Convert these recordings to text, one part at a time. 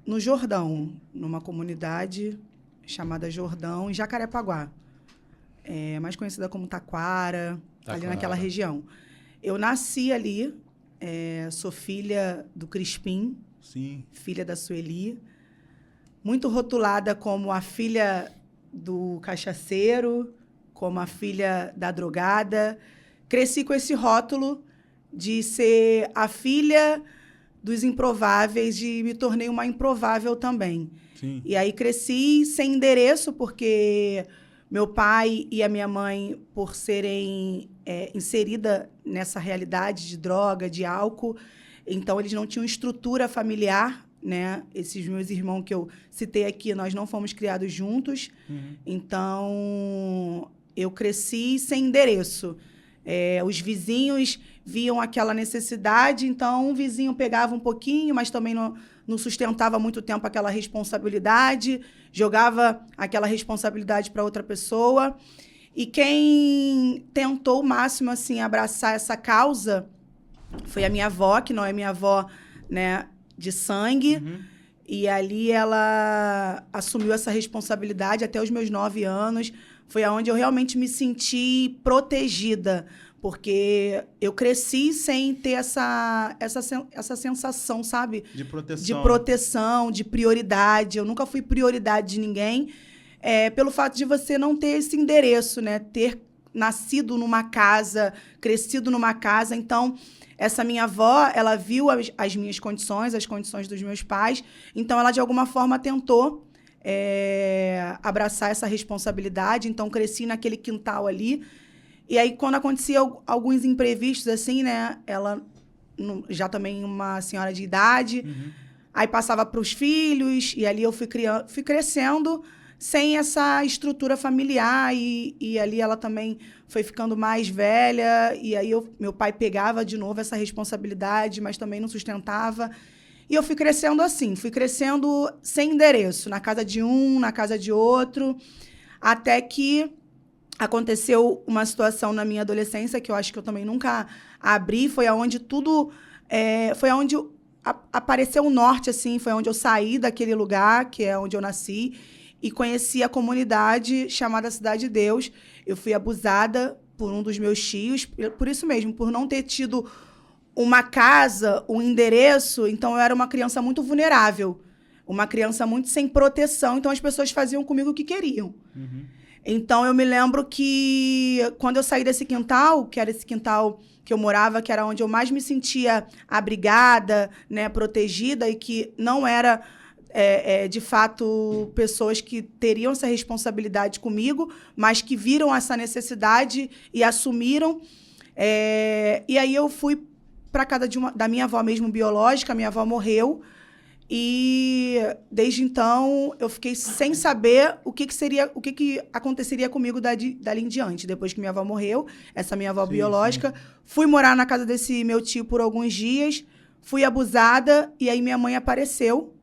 no Jordão, numa comunidade chamada Jordão, em Jacarepaguá. Mais conhecida como Taquara, ali naquela região. Eu nasci ali, sou filha do Crispim, sim, filha da Sueli, muito rotulada como a filha do cachaceiro, como a filha da drogada. Cresci com esse rótulo de ser a filha dos improváveis, e me tornei uma improvável também. sim. E aí cresci sem endereço, porque meu pai e a minha mãe, por serem inseridas nessa realidade de droga, de álcool, então eles não tinham estrutura familiar, né? Esses meus irmãos que eu citei aqui, nós não fomos criados juntos. Então, eu cresci sem endereço. Os vizinhos viam aquela necessidade, então um vizinho pegava um pouquinho, mas também não sustentava muito tempo aquela responsabilidade, jogava aquela responsabilidade para outra pessoa. E quem tentou o máximo assim abraçar essa causa foi a minha avó, que não é minha avó, né, de sangue. E ali ela assumiu essa responsabilidade até os meus 9 anos. Foi onde eu realmente me senti protegida, porque eu cresci sem ter essa sensação, sabe? De proteção. De proteção, de prioridade. Eu nunca fui prioridade de ninguém, pelo fato de você não ter esse endereço, né? Ter nascido numa casa, crescido numa casa. Então, essa minha avó, ela viu as minhas condições, as condições dos meus pais. Então, ela, de alguma forma, tentou abraçar essa responsabilidade. Então, cresci naquele quintal ali. E aí, quando acontecia alguns imprevistos, assim, né? Ela, já também uma senhora de idade, aí passava para os filhos, e ali eu fui crescendo sem essa estrutura familiar. E ali ela também foi ficando mais velha, e aí meu pai pegava de novo essa responsabilidade, mas também não sustentava. E eu fui crescendo assim, fui crescendo sem endereço, na casa de um, na casa de outro, até que aconteceu uma situação na minha adolescência, que eu acho que eu também nunca abri, foi aonde tudo... foi aonde apareceu o norte, assim, foi onde eu saí daquele lugar, que é onde eu nasci, e conheci a comunidade chamada Cidade de Deus. Eu fui abusada por um dos meus tios, por isso mesmo, por não ter tido uma casa, um endereço. Então, eu era uma criança muito vulnerável, uma criança muito sem proteção. Então, as pessoas faziam comigo o que queriam. Então, eu me lembro que quando eu saí desse quintal, que era esse quintal que eu morava, que era onde eu mais me sentia abrigada, né, protegida, e que não era, de fato, pessoas que teriam essa responsabilidade comigo, mas que viram essa necessidade e assumiram. E aí eu fui para casa da minha avó mesmo biológica. Minha avó morreu. E desde então eu fiquei sem saber o que aconteceria comigo dali em diante. Depois que minha avó morreu, essa minha avó biológica, fui morar na casa desse meu tio por alguns dias, fui abusada, e aí minha mãe apareceu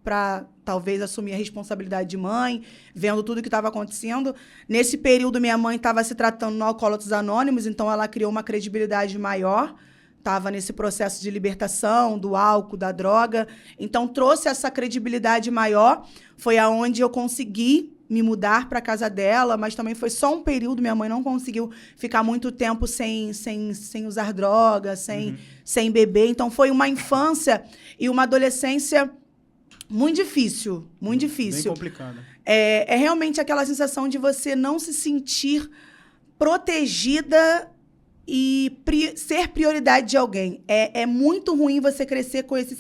para talvez assumir a responsabilidade de mãe, vendo tudo que estava acontecendo. Nesse período, minha mãe estava se tratando no Alcoólatras Anônimos, então ela criou uma credibilidade maior. Estava nesse processo de libertação do álcool, da droga. Então, trouxe essa credibilidade maior. Foi aonde eu consegui me mudar para a casa dela, mas também foi só um período. Minha mãe não conseguiu ficar muito tempo sem usar droga, sem beber. Então, foi uma infância e uma adolescência muito difícil, muito difícil. Bem complicada. É realmente aquela sensação de você não se sentir protegida e ser prioridade de alguém. É muito ruim você crescer com esse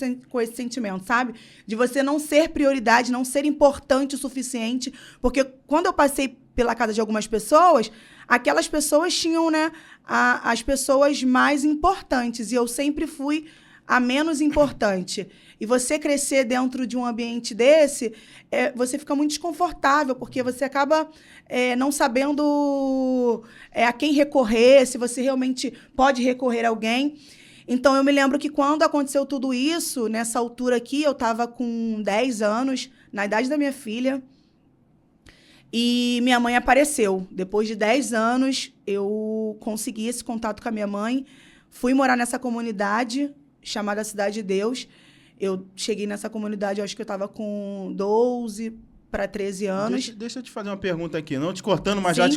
sentimento, sabe? De você não ser prioridade, não ser importante o suficiente. Porque quando eu passei pela casa de algumas pessoas, aquelas pessoas tinham, né, as pessoas mais importantes. E eu sempre fui a menos importante. E você crescer dentro de um ambiente desse, você fica muito desconfortável, porque você acaba não sabendo a quem recorrer, se você realmente pode recorrer a alguém. Então, eu me lembro que quando aconteceu tudo isso, nessa altura aqui, eu estava com 10 anos, na idade da minha filha, e minha mãe apareceu. Depois de 10 anos, eu consegui esse contato com a minha mãe, fui morar nessa comunidade chamada Cidade de Deus. Eu cheguei nessa comunidade, eu acho que eu estava com 12 para 13 anos. Deixa eu te fazer uma pergunta aqui, não te cortando, mas já Sim. te